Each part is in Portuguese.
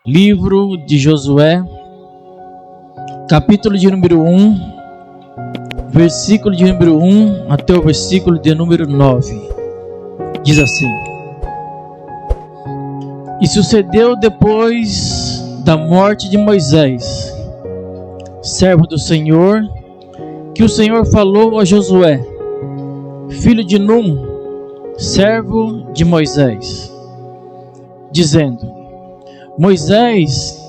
Livro de Josué, capítulo de número 1, versículo de número 1 até o versículo de número 9. Diz assim: E sucedeu depois da morte de Moisés, servo do Senhor, que o Senhor falou a Josué, filho de Num, servo de Moisés, dizendo: Moisés,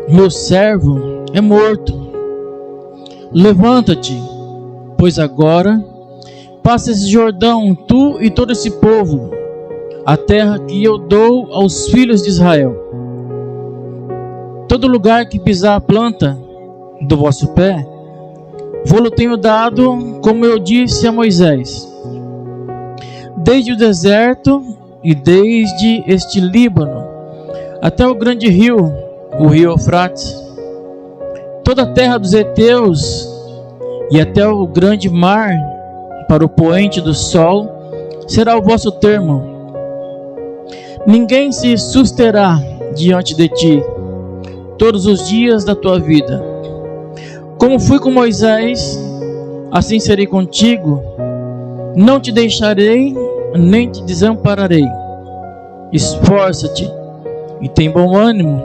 meu servo, é morto. Levanta-te, pois agora passa esse Jordão, tu e todo esse povo, a terra que eu dou aos filhos de Israel. Todo lugar que pisar a planta do vosso pé, vou-lo tenho dado, como eu disse a Moisés, desde o deserto e desde este Líbano, até o grande rio, o rio Eufrates, toda a terra dos heteus e até o grande mar, para o poente do sol, será o vosso termo. Ninguém se susterá diante de ti todos os dias da tua vida. Como fui com Moisés, assim serei contigo. Não te deixarei, nem te desampararei. Esforça-te e tem bom ânimo,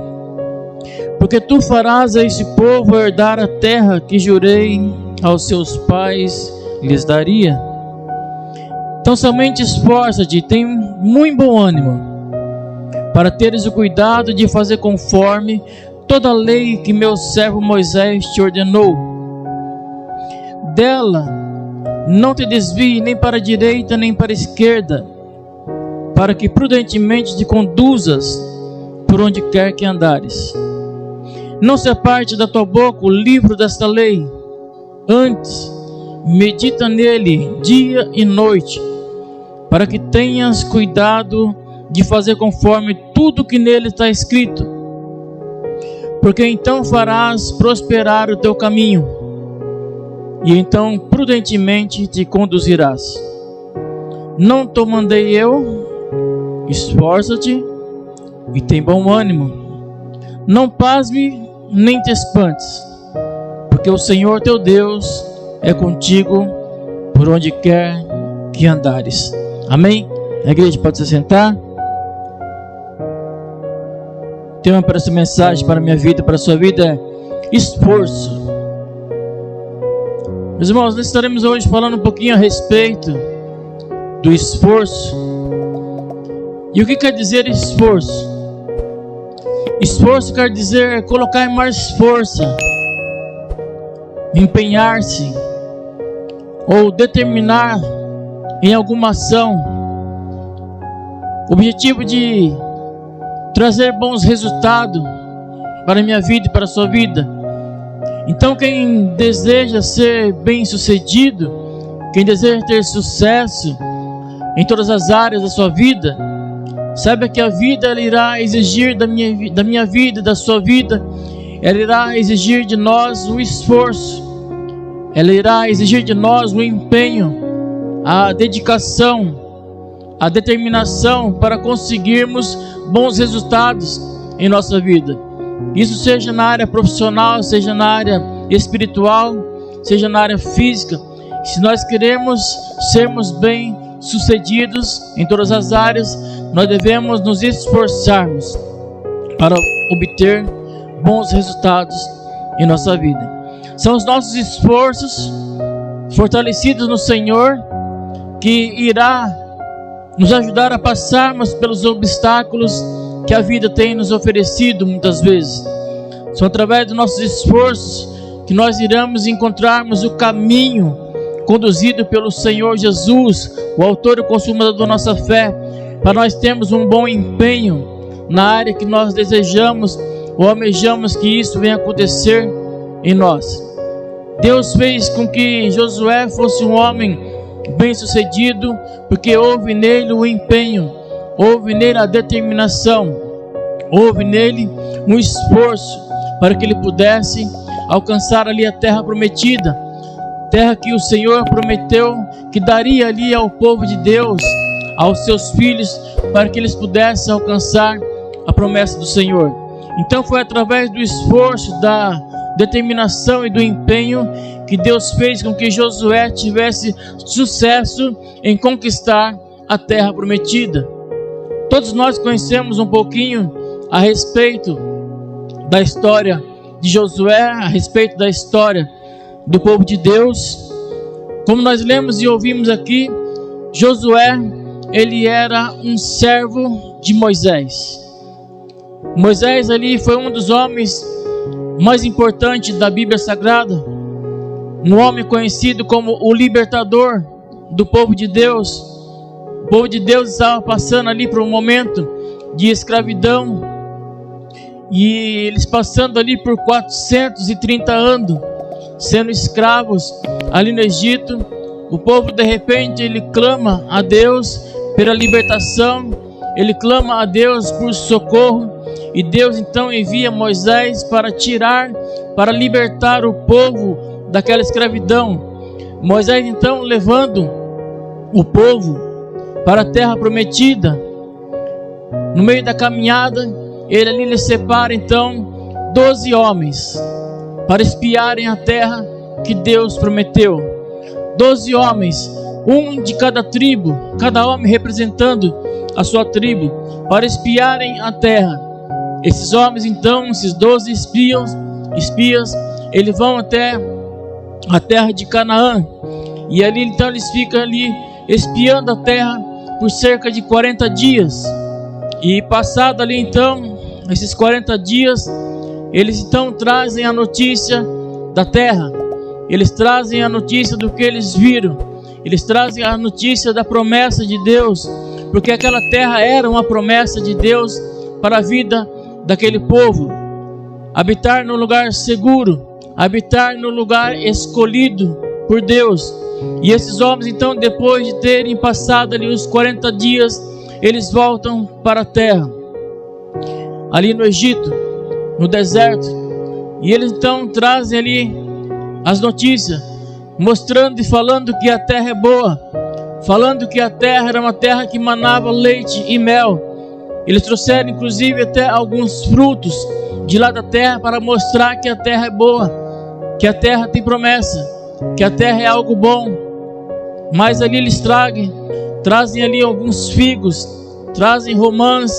porque tu farás a esse povo herdar a terra que jurei aos seus pais lhes daria. Então somente esforça-te e tem muito bom ânimo, para teres o cuidado de fazer conforme toda a lei que meu servo Moisés te ordenou. Dela não te desvie nem para a direita nem para a esquerda, para que prudentemente te conduzas por onde quer que andares. Não se aparte da tua boca o livro desta lei, antes medita nele dia e noite, para que tenhas cuidado de fazer conforme tudo que nele está escrito, porque então farás prosperar o teu caminho, e então prudentemente te conduzirás. Não te mandei eu? Esforça-te e tem bom ânimo. Não pasme nem te espantes, porque o Senhor teu Deus é contigo por onde quer que andares. Amém? A igreja pode se sentar. O tema para essa mensagem, para a minha vida, para a sua vida é esforço. Meus irmãos, nós estaremos hoje falando um pouquinho a respeito do esforço. E o que quer dizer esforço? Esforço quer dizer colocar mais força, empenhar-se ou determinar em alguma ação, objetivo de trazer bons resultados para a minha vida e para a sua vida. Então quem deseja ser bem sucedido, quem deseja ter sucesso em todas as áreas da sua vida, saiba que a vida ela irá exigir da minha vida, da sua vida, ela irá exigir de nós o esforço, ela irá exigir de nós o empenho, a dedicação, a determinação para conseguirmos bons resultados em nossa vida. Isso seja na área profissional, seja na área espiritual, seja na área física. Se nós queremos sermos bem sucedidos em todas as áreas, nós devemos nos esforçarmos para obter bons resultados em nossa vida. São os nossos esforços fortalecidos no Senhor que irá nos ajudar a passarmos pelos obstáculos que a vida tem nos oferecido muitas vezes. São através dos nossos esforços que nós iremos encontrarmos o caminho conduzido pelo Senhor Jesus, o autor e consumador da nossa fé, para nós termos um bom empenho na área que nós desejamos ou almejamos que isso venha acontecer em nós. Deus fez com que Josué fosse um homem bem sucedido, porque houve nele o empenho, houve nele a determinação, houve nele um esforço para que ele pudesse alcançar ali a terra prometida. terra que o Senhor prometeu que daria ali ao povo de Deus, aos seus filhos, para que eles pudessem alcançar a promessa do Senhor. Então foi através do esforço, da determinação e do empenho que Deus fez com que Josué tivesse sucesso em conquistar a terra prometida. Todos nós conhecemos um pouquinho a respeito da história de Josué, a respeito da história do povo de Deus. Como nós lemos e ouvimos aqui, Josué, ele era um servo de Moisés. Moisés ali foi um dos homens mais importantes da Bíblia Sagrada, um homem conhecido como o libertador do povo de Deus. O povo de Deus estava passando ali por um momento de escravidão, e eles passando ali por 430 anos, sendo escravos ali no Egito. O povo de repente ele clama a Deus pela libertação, ele clama a Deus por socorro, e Deus então envia Moisés para libertar o povo daquela escravidão. Moisés então levando o povo para a terra prometida. No meio da caminhada, ele ali lhe separa então 12 homens para espiarem a terra que Deus prometeu. 12 homens, um de cada tribo, cada homem representando a sua tribo, para espiarem a terra. Esses homens então, esses 12 espias, eles vão até a terra de Canaã, e ali então eles ficam ali espiando a terra por cerca de 40 dias. E passado ali então esses 40 dias, eles então trazem a notícia da terra, eles trazem a notícia do que eles viram, eles trazem a notícia da promessa de Deus, porque aquela terra era uma promessa de Deus para a vida daquele povo. Habitar no lugar seguro, habitar no lugar escolhido por Deus. E esses homens então, depois de terem passado ali os 40 dias, eles voltam para a terra, ali no Egito, no deserto. E eles então trazem ali as notícias, mostrando e falando que a terra é boa, falando que a terra era uma terra que manava leite e mel. Eles trouxeram inclusive até alguns frutos de lá da terra para mostrar que a terra é boa, que a terra tem promessa, que a terra é algo bom. Mas ali eles trazem ali alguns figos, trazem romãs,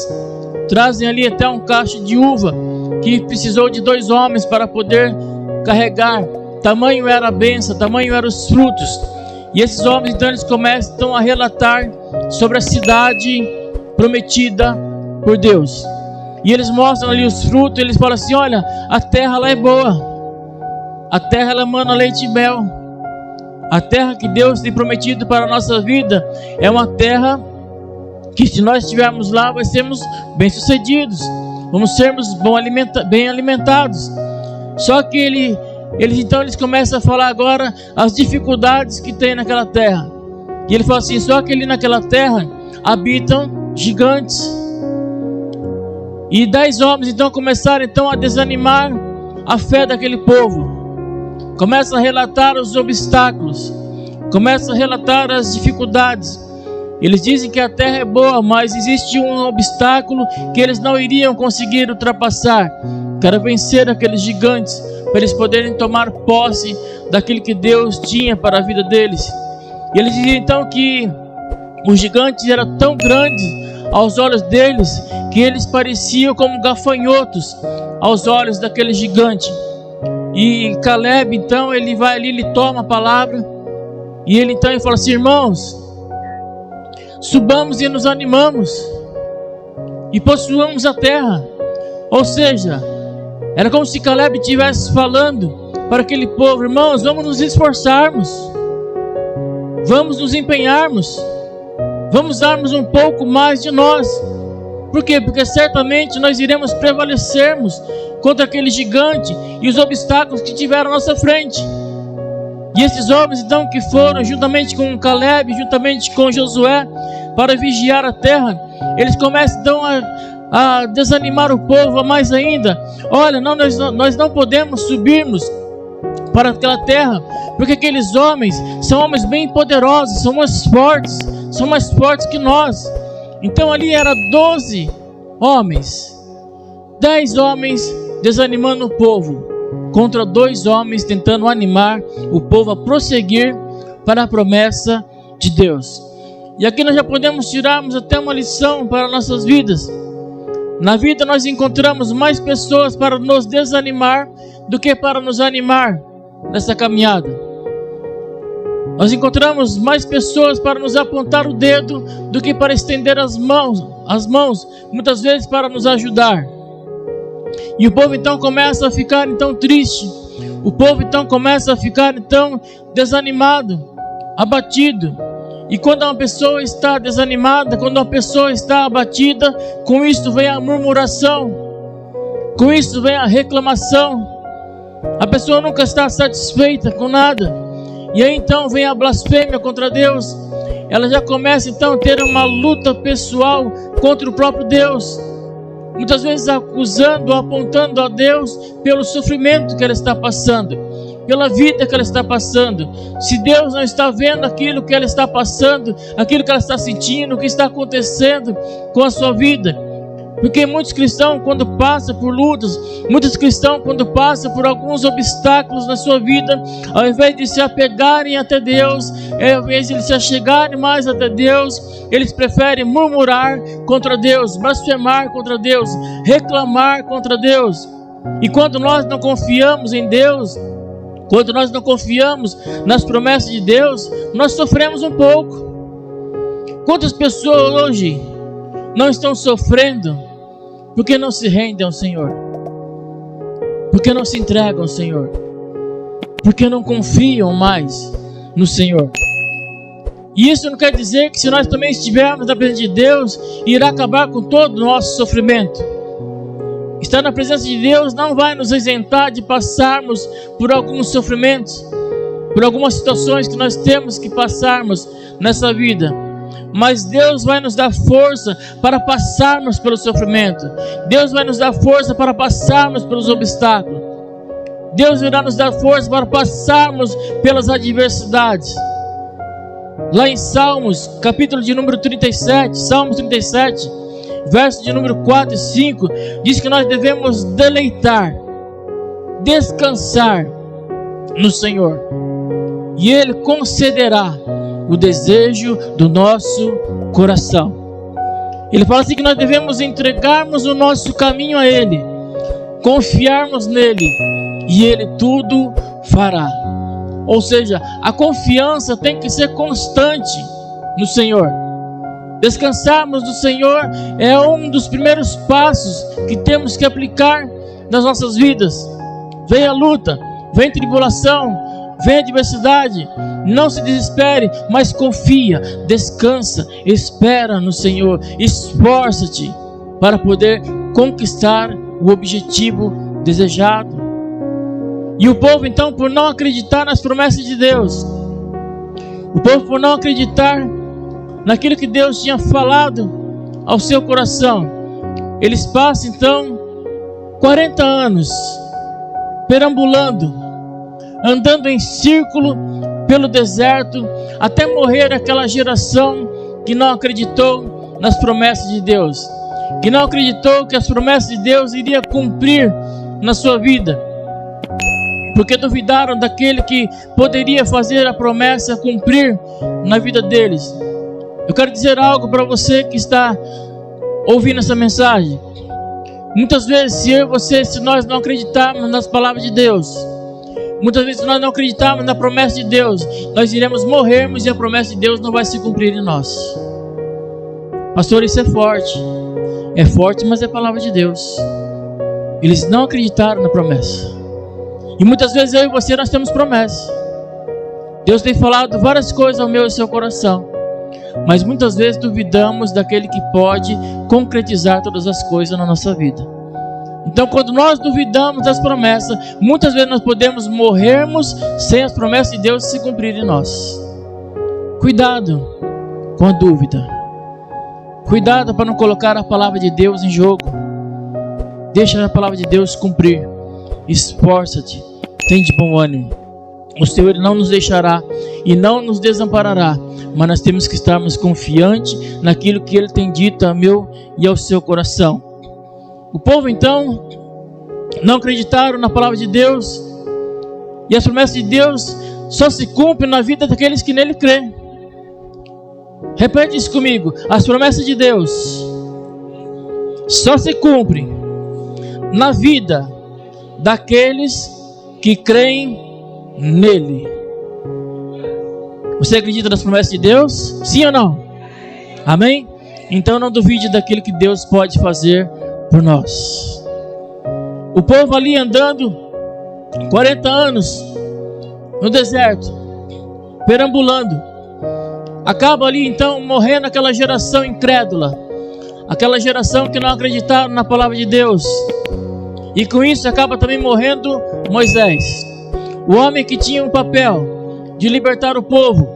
trazem ali até um cacho de uva que precisou de 2 homens para poder carregar. Tamanho era a bênção, tamanho eram os frutos. E esses homens então eles começam a relatar sobre a cidade prometida por Deus. E eles mostram ali os frutos, eles falam assim: olha, a terra lá é boa, a terra ela emana leite e mel. A terra que Deus tem prometido para a nossa vida é uma terra que, se nós estivermos lá, vai sermos bem-sucedidos, vamos sermos bem alimentados. Só que eles começam a falar agora as dificuldades que tem naquela terra. E ele fala assim: só que ali naquela terra habitam gigantes. E 10 homens então começaram então a desanimar a fé daquele povo. Começam a relatar os obstáculos, começam a relatar as dificuldades. Eles dizem que a terra é boa, mas existe um obstáculo que eles não iriam conseguir ultrapassar, que era vencer aqueles gigantes, para eles poderem tomar posse daquilo que Deus tinha para a vida deles. E eles diziam então que os gigantes eram tão grandes aos olhos deles, que eles pareciam como gafanhotos aos olhos daquele gigante. E Caleb então ele vai ali, ele toma a palavra, e ele então ele fala assim: irmãos, subamos e nos animamos e possuamos a terra. Ou seja, era como se Caleb estivesse falando para aquele povo: irmãos, vamos nos esforçarmos, vamos nos empenharmos, vamos darmos um pouco mais de nós. Por quê? Porque certamente nós iremos prevalecermos contra aquele gigante e os obstáculos que tiveram à nossa frente. E esses homens então que foram juntamente com Caleb, juntamente com Josué, para vigiar a terra, eles começam então a desanimar o povo a mais ainda. Olha, nós não podemos subirmos para aquela terra, porque aqueles homens são homens bem poderosos, são mais fortes que nós. Então ali era 12 homens, 10 homens desanimando o povo, contra 2 homens tentando animar o povo a prosseguir para a promessa de Deus. E aqui nós já podemos tirarmos até uma lição para nossas vidas. Na vida nós encontramos mais pessoas para nos desanimar do que para nos animar nessa caminhada. Nós encontramos mais pessoas para nos apontar o dedo do que para estender as mãos, muitas vezes para nos ajudar. E o povo então começa a ficar então triste. O povo então começa a ficar então desanimado, abatido. E quando uma pessoa está desanimada, quando uma pessoa está abatida, com isso vem a murmuração, com isso vem a reclamação. A pessoa nunca está satisfeita com nada. E aí então vem a blasfêmia contra Deus. Ela já começa então a ter uma luta pessoal contra o próprio Deus. Muitas vezes acusando, apontando a Deus pelo sofrimento que ela está passando, pela vida que ela está passando. Se Deus não está vendo aquilo que ela está passando, aquilo que ela está sentindo, o que está acontecendo com a sua vida. Porque muitos cristãos, quando passam por lutas, muitos cristãos, quando passam por alguns obstáculos na sua vida, ao invés de se apegarem até Deus, ao invés de eles se achegarem mais até Deus, eles preferem murmurar contra Deus, blasfemar contra Deus, reclamar contra Deus. E quando nós não confiamos em Deus, quando nós não confiamos nas promessas de Deus, nós sofremos um pouco. Quantas pessoas hoje não estão sofrendo porque não se rendem ao Senhor, porque não se entregam ao Senhor, porque não confiam mais no Senhor? E isso não quer dizer que se nós também estivermos na presença de Deus, irá acabar com todo o nosso sofrimento. Estar na presença de Deus não vai nos isentar de passarmos por alguns sofrimentos, por algumas situações que nós temos que passarmos nessa vida. Mas Deus vai nos dar força para passarmos pelo sofrimento. Deus vai nos dar força para passarmos pelos obstáculos. Deus irá nos dar força para passarmos pelas adversidades. Lá em Salmos, capítulo de número 37, Salmos 37, verso de número 4 e 5, diz que nós devemos deleitar, descansar no Senhor, e Ele concederá o desejo do nosso coração. Ele fala assim que nós devemos entregarmos o nosso caminho a Ele, confiarmos nele, e Ele tudo fará. Ou seja, a confiança tem que ser constante no Senhor. Descansarmos no Senhor é um dos primeiros passos que temos que aplicar nas nossas vidas. Vem a luta, vem tribulação, vem a adversidade, não se desespere, mas confia, descansa, espera no Senhor, esforça-te para poder conquistar o objetivo desejado. E o povo então, por não acreditar nas promessas de Deus, o povo por não acreditar naquilo que Deus tinha falado ao seu coração, eles passam então 40 anos perambulando, andando em círculo pelo deserto, até morrer aquela geração que não acreditou nas promessas de Deus, que não acreditou que as promessas de Deus iriam cumprir na sua vida, porque duvidaram daquele que poderia fazer a promessa cumprir na vida deles. Eu quero dizer algo para você que está ouvindo essa mensagem. Muitas vezes, se eu e você, se nós não acreditarmos nas palavras de Deus, muitas vezes, se nós não acreditarmos na promessa de Deus, nós iremos morrermos e a promessa de Deus não vai se cumprir em nós. Pastor, isso é forte. É forte, mas é palavra de Deus. Eles não acreditaram na promessa. E muitas vezes eu e você, nós temos promessa. Deus tem falado várias coisas ao meu e ao seu coração, mas muitas vezes duvidamos daquele que pode concretizar todas as coisas na nossa vida. Então, quando nós duvidamos das promessas, muitas vezes nós podemos morrermos sem as promessas de Deus se cumprirem em nós. Cuidado com a dúvida. Cuidado para não colocar a palavra de Deus em jogo. Deixa a palavra de Deus cumprir. Esforça-te. Tem de bom ânimo. O Senhor não nos deixará e não nos desamparará, mas nós temos que estarmos confiantes naquilo que Ele tem dito ao meu e ao seu coração. O povo então não acreditaram na palavra de Deus, e as promessas de Deus só se cumprem na vida daqueles que nele creem. Repete isso comigo: as promessas de Deus só se cumprem na vida daqueles que creem nele. Você acredita nas promessas de Deus? Sim ou não? Amém? Então não duvide daquilo que Deus pode fazer por nós. O povo ali andando 40 anos no deserto, perambulando, acaba ali então morrendo aquela geração incrédula, aquela geração que não acreditaram na palavra de Deus. E com isso acaba também morrendo Moisés, o homem que tinha um papel de libertar o povo.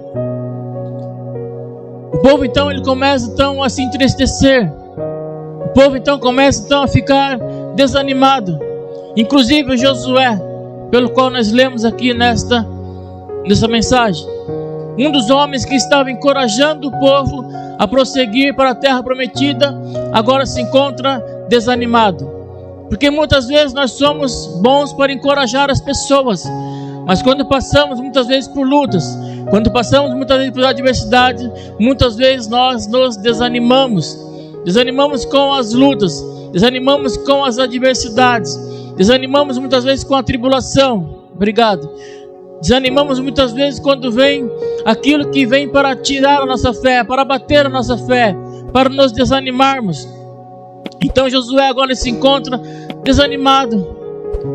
O povo então ele começa então a se entristecer. O povo então começa então a ficar desanimado. Inclusive Josué, pelo qual nós lemos aqui nessa mensagem, um dos homens que estava encorajando o povo a prosseguir para a terra prometida, agora se encontra desanimado. Porque muitas vezes nós somos bons para encorajar as pessoas, mas quando passamos muitas vezes por lutas, quando passamos muitas vezes por adversidade, muitas vezes nós nos desanimamos. Desanimamos com as lutas, desanimamos com as adversidades, desanimamos muitas vezes com a tribulação. Obrigado. Desanimamos muitas vezes quando vem aquilo que vem para tirar a nossa fé, para abater a nossa fé, para nos desanimarmos. Então Josué agora se encontra desanimado.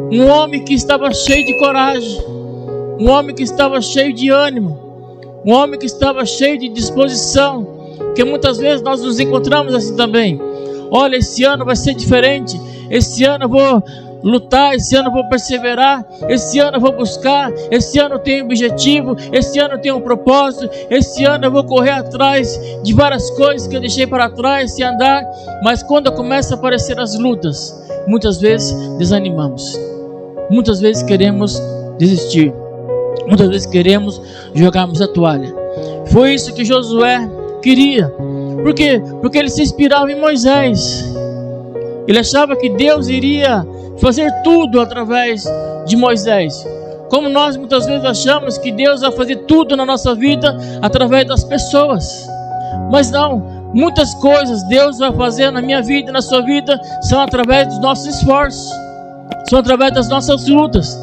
Um homem que estava cheio de coragem, um homem que estava cheio de ânimo, um homem que estava cheio de disposição, porque muitas vezes nós nos encontramos assim também. Olha, esse ano vai ser diferente, esse ano eu vou lutar, esse ano eu vou perseverar, esse ano eu vou buscar, esse ano eu tenho objetivo, esse ano eu tenho um propósito, esse ano eu vou correr atrás de várias coisas que eu deixei para trás e andar. Mas quando começam a aparecer as lutas, muitas vezes desanimamos, muitas vezes queremos desistir, muitas vezes queremos jogarmos a toalha. Foi isso que Josué queria. Por quê? Porque ele se inspirava em Moisés. Ele achava que Deus iria fazer tudo através de Moisés. Como nós muitas vezes achamos que Deus vai fazer tudo na nossa vida através das pessoas. Mas não, muitas coisas Deus vai fazer na minha vida e na sua vida são através dos nossos esforços, são através das nossas lutas,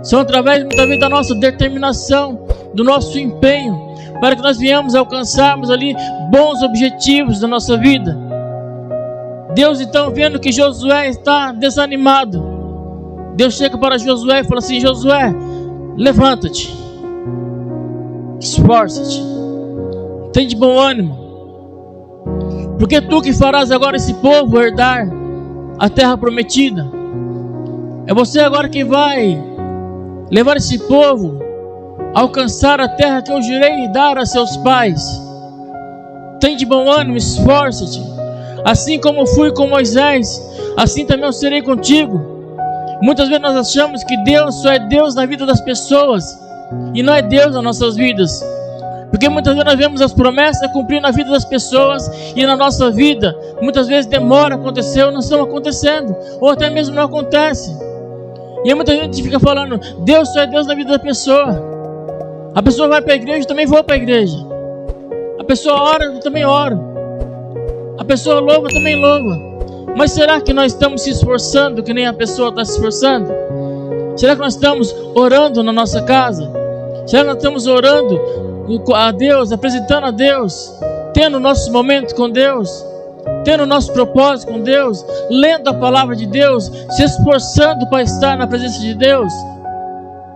são através muitas vezes da nossa determinação, do nosso empenho, para que nós venhamos alcançarmos ali bons objetivos da nossa vida. Deus então, vendo que Josué está desanimado, Deus chega para Josué e fala assim: Josué, levanta-te, esforça-te, tem de bom ânimo, porque tu que farás agora esse povo herdar a terra prometida. É você agora que vai levar esse povo a alcançar a terra que eu jurei dar a seus pais. Tem de bom ânimo, esforça-te. Assim como fui com Moisés, assim também eu serei contigo. Muitas vezes nós achamos que Deus só é Deus na vida das pessoas, e não é Deus nas nossas vidas. Porque muitas vezes nós vemos as promessas cumprir na vida das pessoas, e na nossa vida muitas vezes demora a acontecer, ou não estão acontecendo, ou até mesmo não acontece. E aí muita gente fica falando: Deus só é Deus na vida da pessoa. A pessoa vai para a igreja, eu também vou para a igreja. A pessoa ora, eu também oro. A pessoa louva, também louva. Mas será que nós estamos se esforçando que nem a pessoa está se esforçando? Será que nós estamos orando na nossa casa? Será que nós estamos orando a Deus, apresentando a Deus, tendo nossos momentos com Deus, tendo nosso propósito com Deus, lendo a palavra de Deus, se esforçando para estar na presença de Deus?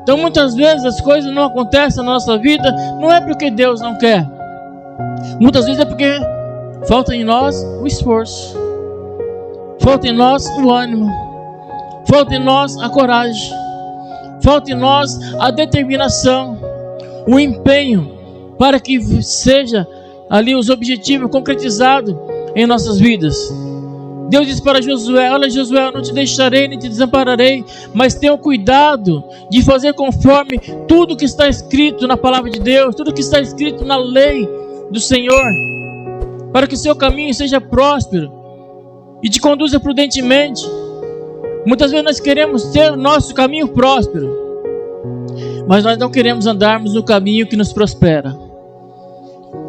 Então muitas vezes as coisas não acontecem na nossa vida, não é porque Deus não quer, muitas vezes é porque falta em nós o esforço, falta em nós o ânimo, falta em nós a coragem, falta em nós a determinação, o empenho, para que seja ali os objetivos concretizados em nossas vidas. Deus disse para Josué: olha, Josué, eu não te deixarei nem te desampararei, mas tenha cuidado de fazer conforme tudo que está escrito na palavra de Deus, tudo que está escrito na lei do Senhor, para que o seu caminho seja próspero e te conduza prudentemente. Muitas vezes nós queremos ter o nosso caminho próspero, mas nós não queremos andarmos no caminho que nos prospera,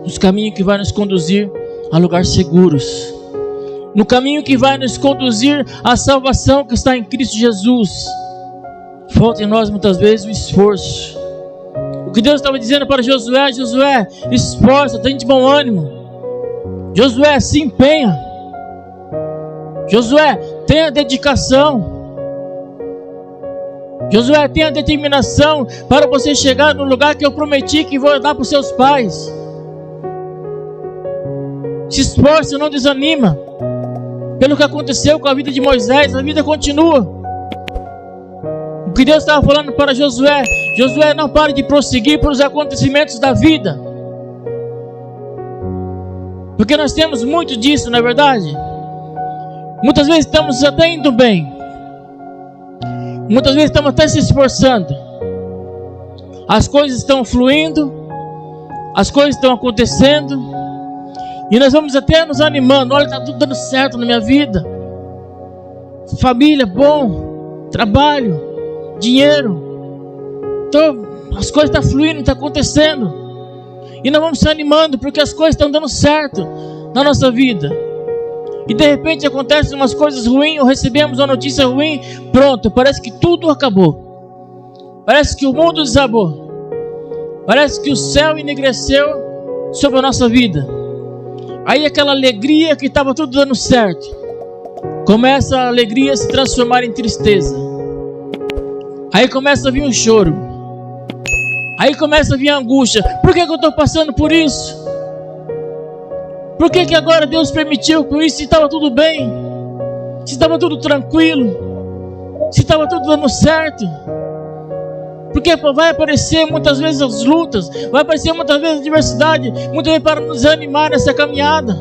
no caminho que vai nos conduzir a lugares seguros, no caminho que vai nos conduzir à salvação que está em Cristo Jesus. Falta em nós muitas vezes o esforço. O que Deus estava dizendo para Josué: Josué, esforça, tenha de bom ânimo. Josué, se empenha. Josué, tenha dedicação. Josué, tenha determinação para você chegar no lugar que eu prometi que vou dar para os seus pais. Se esforça, não desanima. Pelo que aconteceu com a vida de Moisés, a vida continua. O que Deus estava falando para Josué: Josué, não pare de prosseguir para os acontecimentos da vida. Porque nós temos muito disso, não é verdade? Muitas vezes estamos até indo bem, muitas vezes estamos até se esforçando, as coisas estão fluindo, as coisas estão acontecendo, e nós vamos até nos animando. Olha, está tudo dando certo na minha vida, família, bom, trabalho, dinheiro, então, as coisas estão fluindo, está acontecendo, e nós vamos se animando porque as coisas estão dando certo na nossa vida. E de repente acontecem umas coisas ruins, ou recebemos uma notícia ruim, pronto, parece que tudo acabou, parece que o mundo desabou, parece que o céu enegreceu sobre a nossa vida. Aí aquela alegria que estava tudo dando certo, começa a alegria a se transformar em tristeza. Aí começa a vir um choro, aí começa a vir a angústia. Por que eu estou passando por isso? Por que agora Deus permitiu com isso? Se estava tudo bem, se estava tudo tranquilo, se estava tudo dando certo. Porque vai aparecer muitas vezes as lutas, vai aparecer muitas vezes a adversidade, muitas vezes para nos animar nessa caminhada.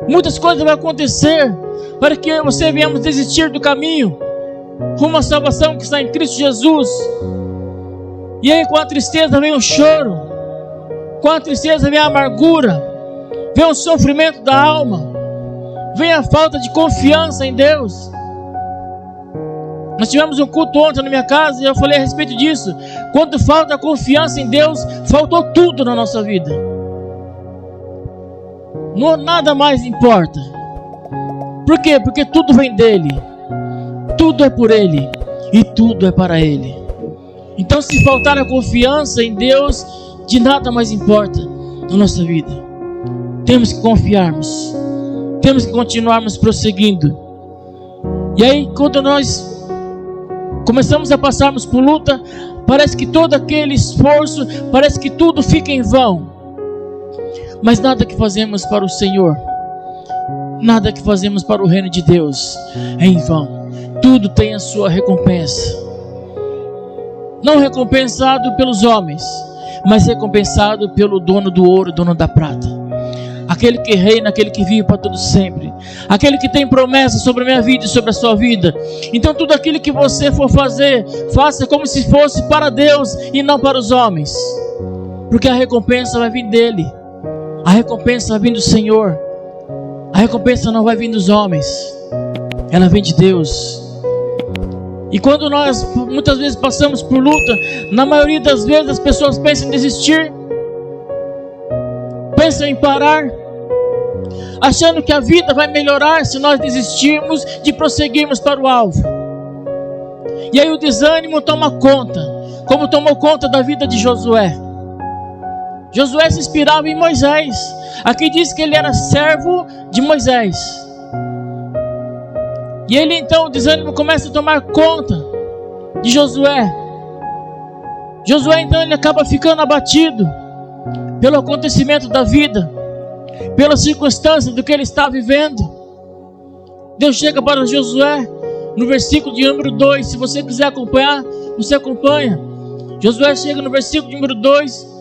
Muitas coisas vão acontecer para que você venhamos desistir do caminho rumo à salvação que está em Cristo Jesus. E aí com a tristeza vem o choro, com a tristeza vem a amargura, vem o sofrimento da alma, vem a falta de confiança em Deus. Nós tivemos um culto ontem na minha casa e eu falei a respeito disso. Quando falta confiança em Deus, faltou tudo na nossa vida. Nada mais importa. Por quê? Porque tudo vem dele, tudo é por ele e tudo é para ele. Então, se faltar a confiança em Deus, de nada mais importa na nossa vida. Temos que confiarmos, temos que continuarmos prosseguindo. E aí, quando nós começamos a passarmos por luta, parece que todo aquele esforço, parece que tudo fica em vão. Mas nada que fazemos para o Senhor, nada que fazemos para o reino de Deus é em vão. Tudo tem a sua recompensa. Não recompensado pelos homens, mas recompensado pelo dono do ouro, dono da prata, aquele que reina, aquele que vive para todo sempre, aquele que tem promessa sobre a minha vida e sobre a sua vida. Então tudo aquilo que você for fazer, faça como se fosse para Deus e não para os homens, porque a recompensa vai vir dele, a recompensa vai vir do Senhor, a recompensa não vai vir dos homens, ela vem de Deus. E quando nós muitas vezes passamos por luta, na maioria das vezes as pessoas pensam em desistir, pensam em parar, achando que a vida vai melhorar se nós desistirmos de prosseguirmos para o alvo. E aí o desânimo toma conta, como tomou conta da vida de Josué. Josué se inspirava em Moisés. Aqui diz que ele era servo de Moisés. E ele então, o desânimo começa a tomar conta de Josué. Josué então ele acaba ficando abatido pelo acontecimento da vida, pela circunstância do que ele está vivendo. Deus chega para Josué no versículo de número 2. Se você quiser acompanhar, você acompanha. Josué chega no versículo de número 2.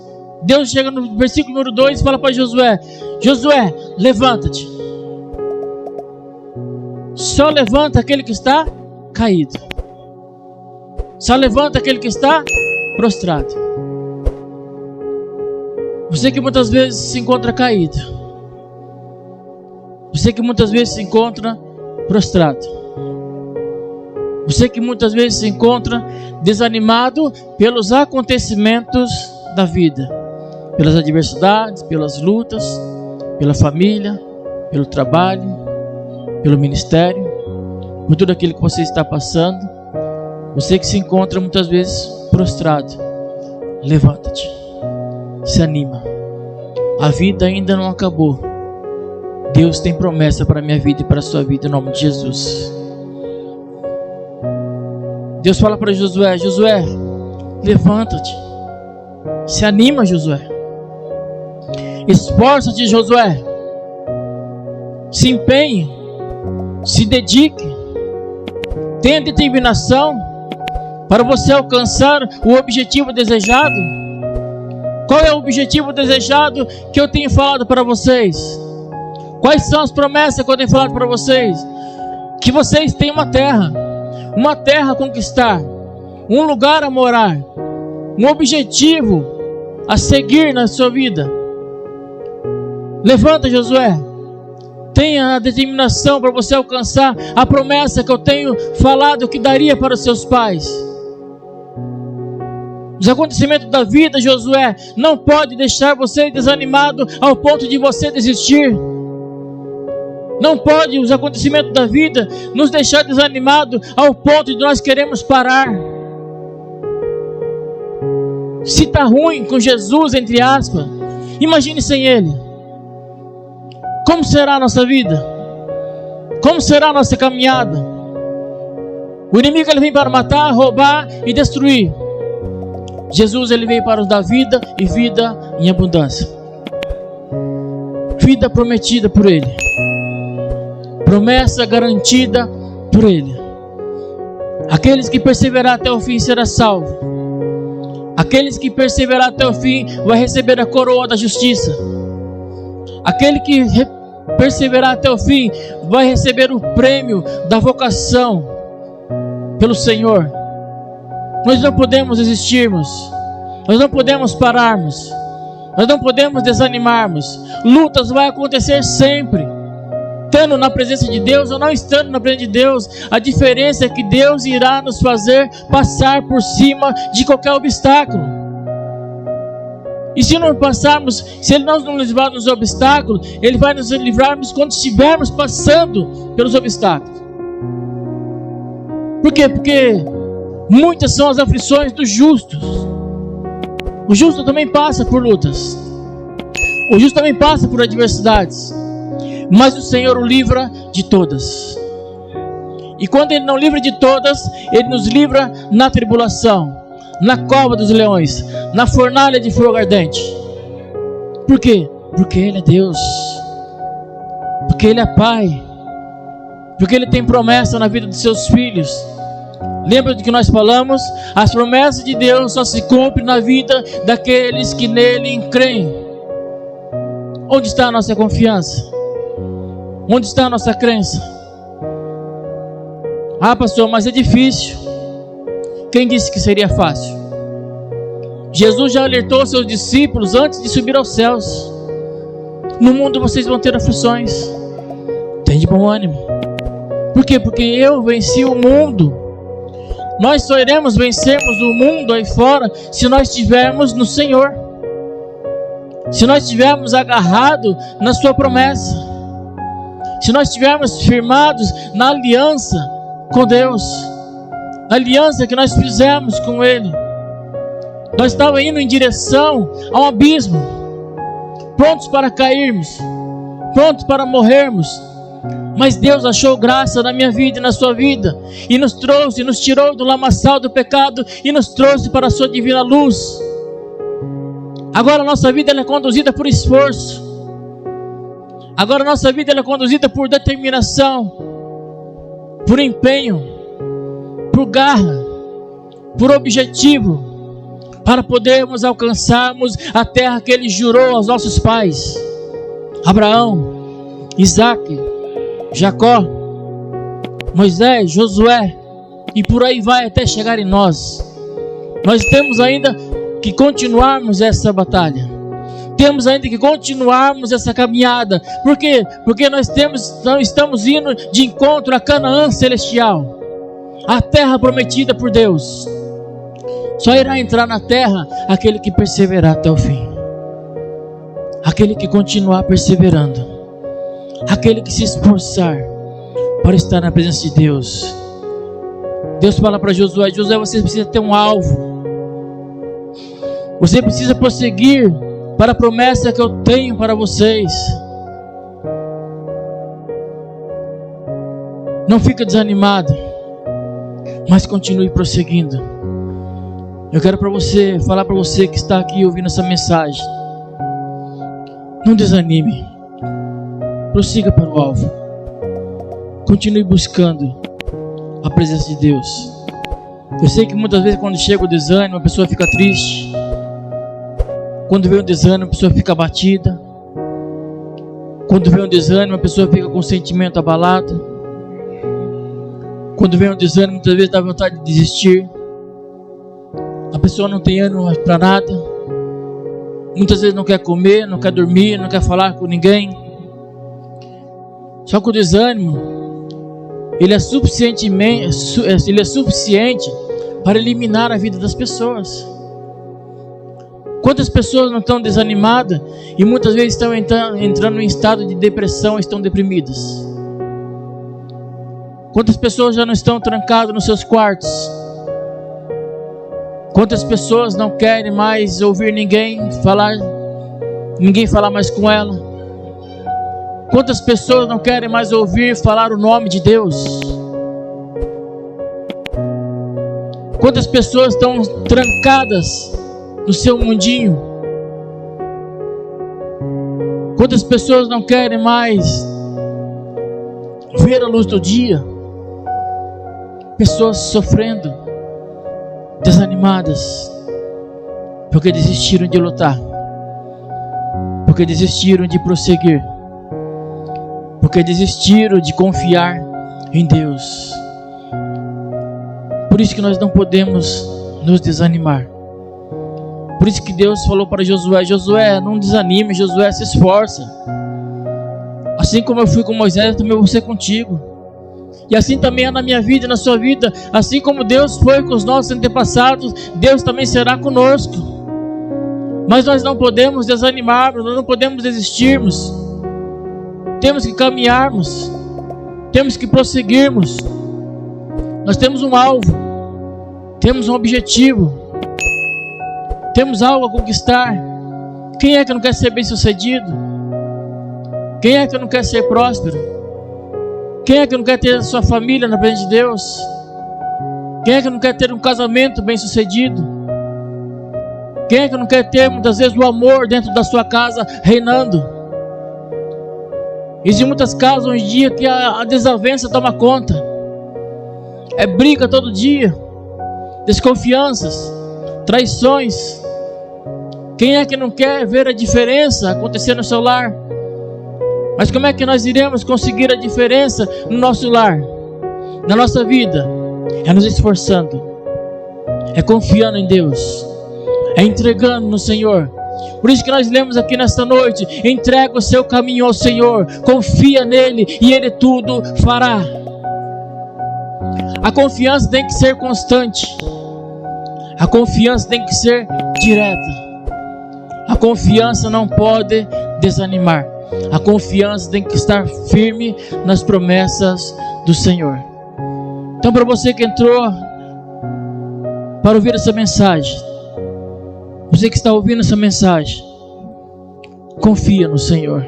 Deus chega no versículo número 2 e fala para Josué: Josué, levanta-te. só levanta aquele que está caído. Só levanta aquele que está prostrado. Você que muitas vezes se encontra caído. Você que muitas vezes se encontra prostrado. Você que muitas vezes se encontra desanimado pelos acontecimentos da vida. Pelas adversidades, pelas lutas, pela família, pelo trabalho, pelo ministério, por tudo aquilo que você está passando. Você que se encontra muitas vezes prostrado, levanta-te, se anima. A vida ainda não acabou. Deus tem promessa para a minha vida e para a sua vida, em nome de Jesus. Deus fala para Josué: Josué, levanta-te, se anima, Josué. Esforça-te, Josué. Se empenhe, se dedique, tenha determinação para você alcançar o objetivo desejado. Qual é o objetivo desejado que eu tenho falado para vocês? Quais são as promessas que eu tenho falado para vocês? Que vocês têm uma terra a conquistar, um lugar a morar, um objetivo a seguir na sua vida. Levanta, Josué. Tenha a determinação para você alcançar a promessa que eu tenho falado que daria para os seus pais. Os acontecimentos da vida, Josué, não pode deixar você desanimado ao ponto de você desistir. Não pode os acontecimentos da vida nos deixar desanimado ao ponto de nós queremos parar. Se está ruim com Jesus, entre aspas, imagine sem Ele. Como será a nossa vida? Como será a nossa caminhada? O inimigo ele vem para matar, roubar e destruir. Jesus ele veio para nos dar vida e vida em abundância. Vida prometida por Ele. Promessa garantida por Ele. Aqueles que perseverar até o fim será salvo. Aqueles que perseverar até o fim vai receber a coroa da justiça. Aquele que perseverar até o fim vai receber o prêmio da vocação pelo Senhor. Nós não podemos desistirmos. Nós não podemos pararmos. Nós não podemos desanimarmos. Lutas vão acontecer sempre. Estando na presença de Deus ou não estando na presença de Deus, a diferença é que Deus irá nos fazer passar por cima de qualquer obstáculo. E se não passarmos, se Ele não nos livrar dos obstáculos, Ele vai nos livrarmos quando estivermos passando pelos obstáculos. Por quê? Porque muitas são as aflições dos justos. O justo também passa por lutas. O justo também passa por adversidades. Mas o Senhor o livra de todas. E quando Ele não livra de todas, Ele nos livra na tribulação, na cova dos leões, na fornalha de fogo ardente. Por quê? Porque Ele é Deus. Porque Ele é Pai. Porque Ele tem promessa na vida dos seus filhos. Lembra do que nós falamos? As promessas de Deus só se cumprem na vida daqueles que nele creem. Onde está a nossa confiança? Onde está a nossa crença? Ah, pastor, mas é difícil. Quem disse que seria fácil? Jesus já alertou seus discípulos antes de subir aos céus. No mundo vocês vão ter aflições. Tem de bom ânimo. Por quê? Porque eu venci o mundo. Nós só iremos vencermos o mundo aí fora se nós estivermos no Senhor. Se nós estivermos agarrados na sua promessa. Se nós estivermos firmados na aliança com Deus. Na aliança que nós fizemos com Ele. Nós estávamos indo em direção a um abismo. Prontos para cairmos. Prontos para morrermos. Mas Deus achou graça na minha vida e na sua vida. E nos trouxe, nos tirou do lamaçal do pecado. E nos trouxe para a sua divina luz. Agora a nossa vida ela é conduzida por esforço. Agora a nossa vida ela é conduzida por determinação. Por empenho. Por garra. Por objetivo. Para podermos alcançarmos a terra que Ele jurou aos nossos pais. Abraão, Isaque, Jacó. Moisés, Josué, e por aí vai até chegar em nós. Nós temos ainda que continuarmos essa batalha. Temos ainda que continuarmos essa caminhada. Por quê? Porque nós estamos indo de encontro a Canaã celestial, a terra prometida por Deus. Só irá entrar na terra aquele que perseverar até o fim, aquele que continuar perseverando, aquele que se esforçar para estar na presença de Deus. Deus fala para Josué: Josué, você precisa ter um alvo. Você precisa prosseguir para a promessa que eu tenho para vocês. Não fica desanimado, mas continue prosseguindo. Eu quero falar para você que está aqui ouvindo essa mensagem: não desanime, prossiga para o alvo, continue buscando a presença de Deus. Eu sei que muitas vezes quando chega o desânimo, a pessoa fica triste. Quando vem o desânimo, a pessoa fica abatida. Quando vem o desânimo, a pessoa fica com o sentimento abalado. Quando vem o desânimo, muitas vezes dá vontade de desistir. A pessoa não tem ânimo para nada. Muitas vezes não quer comer, não quer dormir, não quer falar com ninguém. Só que o desânimo, ele é suficiente para eliminar a vida das pessoas. Quantas pessoas não estão desanimadas e muitas vezes estão entrando em estado de depressão, estão deprimidas? Quantas pessoas já não estão trancadas nos seus quartos? Quantas pessoas não querem mais ouvir ninguém falar mais com ela? Quantas pessoas não querem mais ouvir falar o nome de Deus? Quantas pessoas estão trancadas no seu mundinho? Quantas pessoas não querem mais ver a luz do dia? Pessoas sofrendo, desanimadas, porque desistiram de lutar, porque desistiram de prosseguir, porque desistiram de confiar em Deus. Por isso que nós não podemos nos desanimar. Por isso que Deus falou para Josué: Josué, não desanime, Josué, se esforça. Assim como eu fui com Moisés, eu também vou ser contigo. E assim também é na minha vida e na sua vida. Assim como Deus foi com os nossos antepassados, Deus também será conosco. Mas nós não podemos desanimarmos, nós não podemos desistirmos. Temos que caminharmos, temos que prosseguirmos. Nós temos um alvo, temos um objetivo, temos algo a conquistar. Quem é que não quer ser bem sucedido? Quem é que não quer ser próspero? Quem é que não quer ter a sua família na presença de Deus? Quem é que não quer ter um casamento bem sucedido? Quem é que não quer ter muitas vezes o amor dentro da sua casa reinando? Existem muitas casas hoje em dia que a desavença toma conta. É briga todo dia, desconfianças, traições. Quem é que não quer ver a diferença acontecer no seu lar? Mas como é que nós iremos conseguir a diferença no nosso lar, na nossa vida? É nos esforçando, é confiando em Deus, é entregando no Senhor. Por isso que nós lemos aqui nesta noite: entrega o seu caminho ao Senhor, confia nele e Ele tudo fará. A confiança tem que ser constante, a confiança tem que ser direta, a confiança não pode desanimar. A confiança tem que estar firme nas promessas do Senhor. Então, para você que entrou para ouvir essa mensagem, você que está ouvindo essa mensagem, confia no Senhor,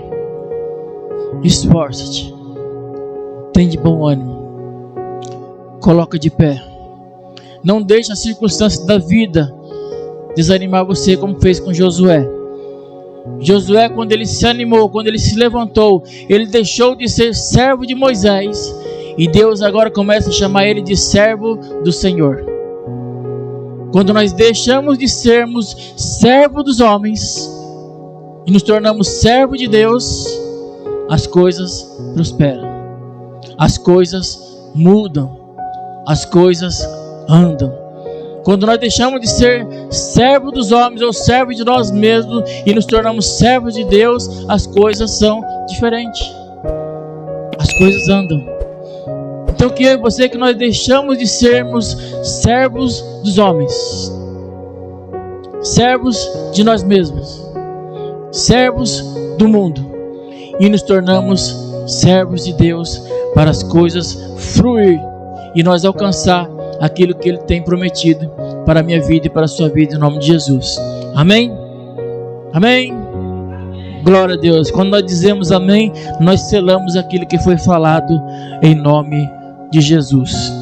esforça-te, tem de bom ânimo, coloca de pé. Não deixe as circunstâncias da vida desanimar você, como fez com Josué. Josué, quando ele se animou, quando ele se levantou, ele deixou de ser servo de Moisés, e Deus agora começa a chamar ele de servo do Senhor. Quando nós deixamos de sermos servo dos homens e nos tornamos servo de Deus, as coisas prosperam, as coisas mudam, as coisas andam. Quando nós deixamos de ser servo dos homens ou servo de nós mesmos e nos tornamos servos de Deus, as coisas são diferentes. As coisas andam. Então que eu e você, que nós deixamos de sermos servos dos homens, servos de nós mesmos, servos do mundo, e nos tornamos servos de Deus para as coisas fluir e nós alcançar aquilo que Ele tem prometido para a minha vida e para a sua vida, em nome de Jesus. Amém? Amém? Glória a Deus. Quando nós dizemos amém, nós selamos aquilo que foi falado em nome de Jesus.